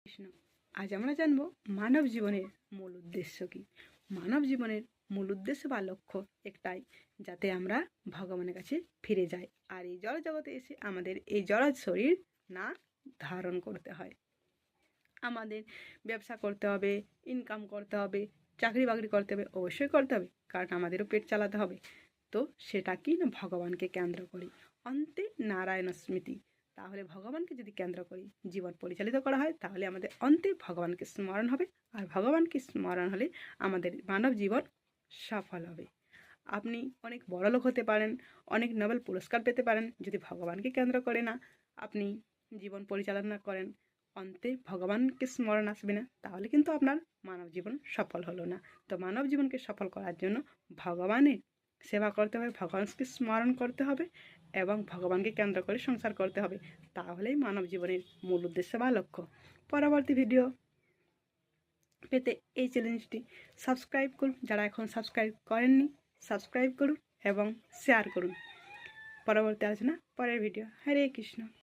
কৃষ্ণ। আজ আমরা জানব মানব জীবনের মূল উদ্দেশ্য কি। মানব জীবনের মূল উদ্দেশ্য বা লক্ষ্য একটাই, যাতে আমরা ভগবানের কাছে ফিরে যাই আর এই জড় জগতে এসে আমাদের এই জড় শরীর না ধারণ করতে হয়। আমাদের ব্যবসা করতে হবে, ইনকাম করতে হবে, চাকরি বাকরি করতে হবে, অবশ্যই করতে হবে, কারণ আমাদেরও পেট চালাতে হবে। তো সেটা কি না ভগবানকে কেন্দ্র করি, অন্তে নারায়ণ স্মৃতি। তাহলে ভগবানকে যদি কেন্দ্র করি, জীবন পরিচালিত করা হয়, তাহলে আমাদের অন্তে ভগবানকে স্মরণ হবে, আর ভগবানকে স্মরণ হলে আমাদের মানব জীবন সফল হবে। আপনি অনেক বড় লোক হতে পারেন, অনেক নোবেল পুরস্কার পেতে পারেন, যদি ভগবানকে কেন্দ্র করে না আপনি জীবন পরিচালনা করেন, অন্তে ভগবানকে স্মরণ আসবে না, তাহলে কিন্তু আপনার মানব জীবন সফল হলো না। তো মানব জীবনকে সফল করার জন্য ভগবানের সেবা করতে হবে, ভগবানকে স্মরণ করতে হবে এবং ভগবানকে কেন্দ্র করে সংসার করতে হবে, তাহলেই মানব জীবনের মূল উদ্দেশ্য বা লক্ষ্য। পরবর্তী ভিডিও পেতে এই চ্যানেলটি সাবস্ক্রাইব করুন, যারা এখন সাবস্ক্রাইব করেননি সাবস্ক্রাইব করুন এবং শেয়ার করুন। পরবর্তী আলোচনা পরের ভিডিও। হরে কৃষ্ণ।